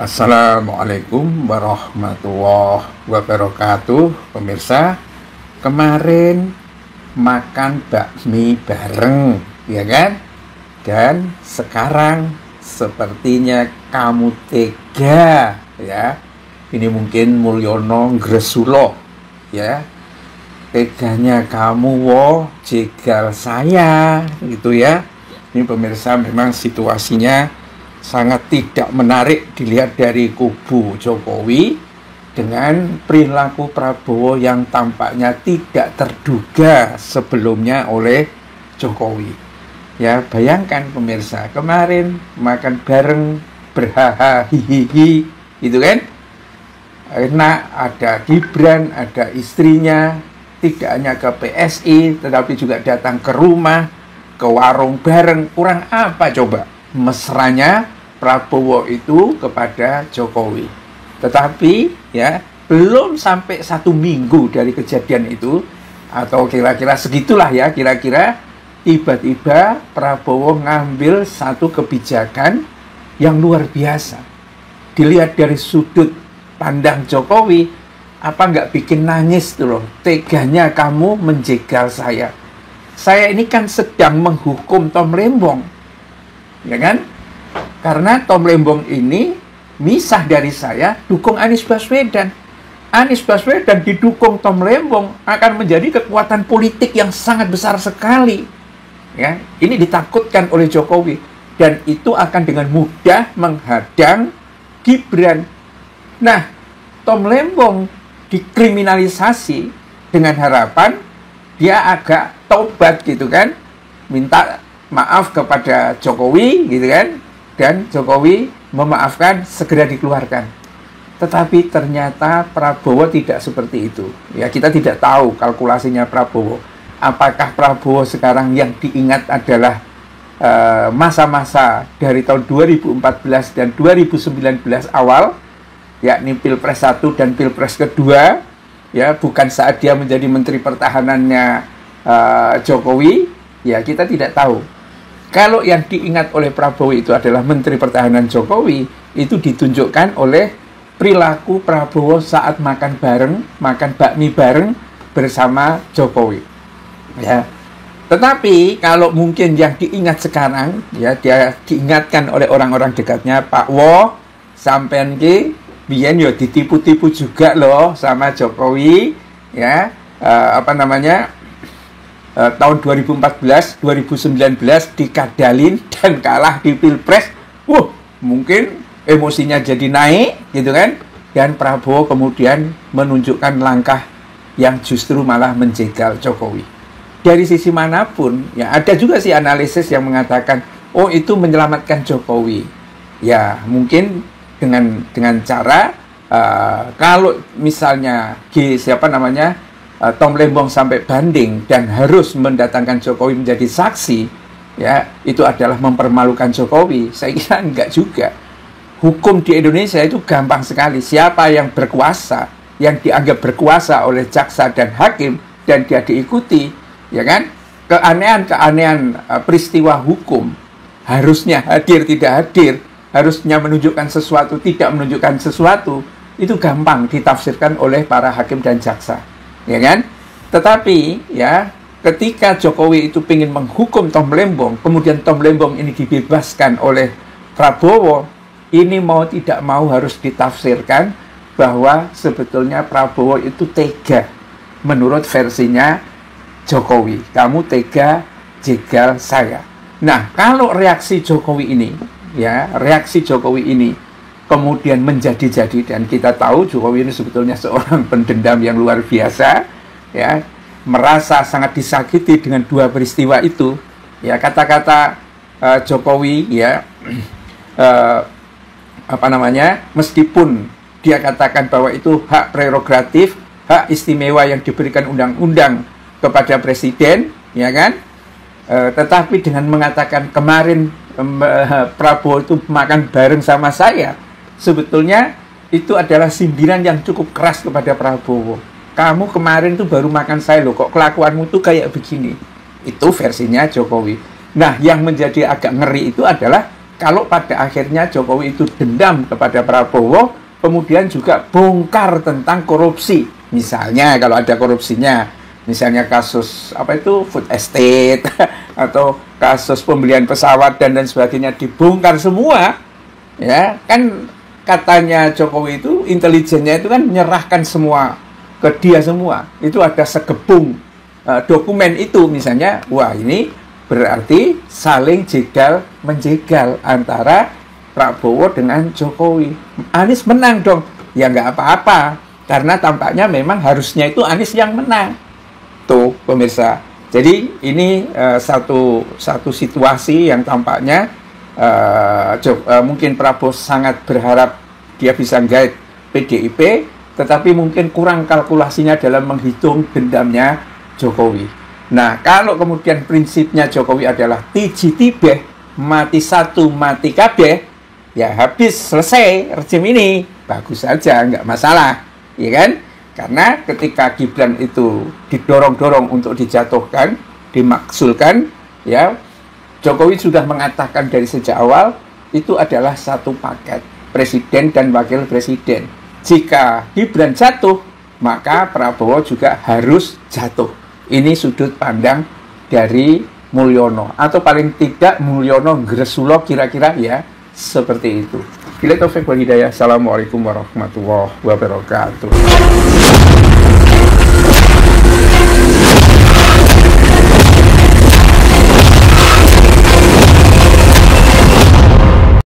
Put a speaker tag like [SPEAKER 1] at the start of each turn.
[SPEAKER 1] Assalamualaikum warahmatullahi wabarakatuh. Pemirsa, kemarin makan bakmi bareng, ya kan? Dan sekarang sepertinya kamu tega, ya. Ini mungkin Mulyono Ngresulo, ya. Teganya kamu jegal saya, gitu ya. Ini pemirsa, memang situasinya sangat tidak menarik dilihat dari kubu Jokowi dengan perilaku Prabowo yang tampaknya tidak terduga sebelumnya oleh Jokowi. Ya, bayangkan pemirsa, kemarin makan bareng berhaha hihihi, gitu kan? Enak, ada Gibran, ada istrinya, tidak hanya ke PSI, tetapi juga datang ke rumah, ke warung bareng. Kurang apa coba mesranya Prabowo itu kepada Jokowi? Tetapi ya, belum sampai 1 minggu dari kejadian itu, atau kira-kira segitulah ya, kira-kira tiba-tiba Prabowo ngambil satu kebijakan yang luar biasa. Dilihat dari sudut pandang Jokowi, apa nggak bikin nangis tuh loh? Teganya kamu menjegal saya. Saya ini kan sedang menghukum Tom Lembong, ya kan? Karena Tom Lembong ini misah dari saya, dukung Anies Baswedan. Anies Baswedan didukung Tom Lembong akan menjadi kekuatan politik yang sangat besar sekali. Ya, ini ditakutkan oleh Jokowi, dan itu akan dengan mudah menghadang Gibran. Nah, Tom Lembong dikriminalisasi dengan harapan dia agak tobat, gitu kan, minta maaf kepada Jokowi, gitu kan, dan Jokowi memaafkan, segera dikeluarkan. Tetapi ternyata Prabowo tidak seperti itu. Ya, kita tidak tahu kalkulasinya Prabowo. Apakah Prabowo sekarang yang diingat adalah masa-masa dari tahun 2014 dan 2019 awal, yakni Pilpres 1 dan Pilpres kedua, ya, bukan saat dia menjadi Menteri Pertahanannya Jokowi, ya kita tidak tahu. Kalau yang diingat oleh Prabowo itu adalah Menteri Pertahanan Jokowi, itu ditunjukkan oleh perilaku Prabowo saat makan bareng, makan bakmi bareng bersama Jokowi. Ya. Tetapi kalau mungkin yang diingat sekarang, ya, dia diingatkan oleh orang-orang dekatnya, Pak Wo, sampean ki biyen yo ditipu-tipu juga loh sama Jokowi, ya. Tahun 2014, 2019 dikadalin dan kalah di Pilpres. Mungkin emosinya jadi naik, gitu kan? Dan Prabowo kemudian menunjukkan langkah yang justru malah menjegal Jokowi. Dari sisi manapun, ya ada juga sih analisis yang mengatakan, oh itu menyelamatkan Jokowi. Ya, mungkin dengan cara kalau misalnya Tom Lembong sampai banding dan harus mendatangkan Jokowi menjadi saksi, ya, itu adalah mempermalukan Jokowi. Saya kira enggak juga. Hukum di Indonesia itu gampang sekali. Siapa yang berkuasa, yang dianggap berkuasa oleh jaksa dan hakim, dan dia diikuti, ya kan? Keanehan-keanehan peristiwa hukum, harusnya hadir, tidak hadir, harusnya menunjukkan sesuatu, tidak menunjukkan sesuatu, itu gampang ditafsirkan oleh para hakim dan jaksa. Ya kan? Tetapi ya, ketika Jokowi itu ingin menghukum Tom Lembong, kemudian Tom Lembong ini dibebaskan oleh Prabowo, ini mau tidak mau harus ditafsirkan bahwa sebetulnya Prabowo itu tega menurut versinya Jokowi. Kamu tega jegal saya. Nah, kalau reaksi Jokowi ini kemudian menjadi-jadi, dan kita tahu Jokowi ini sebetulnya seorang pendendam yang luar biasa, ya, merasa sangat disakiti dengan 2 peristiwa itu. Ya, kata-kata Jokowi, ya, meskipun dia katakan bahwa itu hak prerogatif, hak istimewa yang diberikan undang-undang kepada presiden, ya kan? Tetapi dengan mengatakan kemarin Prabowo itu makan bareng sama saya, sebetulnya itu adalah sindiran yang cukup keras kepada Prabowo. Kamu kemarin tuh baru makan saya loh, kok kelakuanmu tuh kayak begini. Itu versinya Jokowi. Nah, yang menjadi agak ngeri itu adalah kalau pada akhirnya Jokowi itu dendam kepada Prabowo, kemudian juga bongkar tentang korupsi. Misalnya kalau ada korupsinya, misalnya kasus apa itu food estate atau kasus pembelian pesawat dan sebagainya dibongkar semua, ya kan katanya Jokowi itu intelijennya itu kan menyerahkan semua ke dia semua. Itu ada segebung dokumen itu misalnya, wah ini berarti saling jegal menjegal antara Prabowo dengan Jokowi. Anies menang dong. Ya nggak apa-apa, karena tampaknya memang harusnya itu Anies yang menang. Tuh pemirsa. Jadi ini satu situasi yang tampaknya mungkin Prabowo sangat berharap dia bisa guide PDIP, tetapi mungkin kurang kalkulasinya dalam menghitung dendamnya Jokowi. Nah, kalau kemudian prinsipnya Jokowi adalah tiji tibeh, mati satu, mati kabeh, ya habis, selesai rejim ini. Bagus saja, nggak masalah. Ya kan? Karena ketika Gibran itu didorong-dorong untuk dijatuhkan, dimaksulkan, ya Jokowi sudah mengatakan dari sejak awal, itu adalah satu paket, presiden dan wakil presiden. Jika Gibran jatuh, maka Prabowo juga harus jatuh. Ini sudut pandang dari Mulyono, atau paling tidak Mulyono Gresula kira-kira ya seperti itu. Bila taufik wal hidayah. Assalamualaikum warahmatullahi wabarakatuh.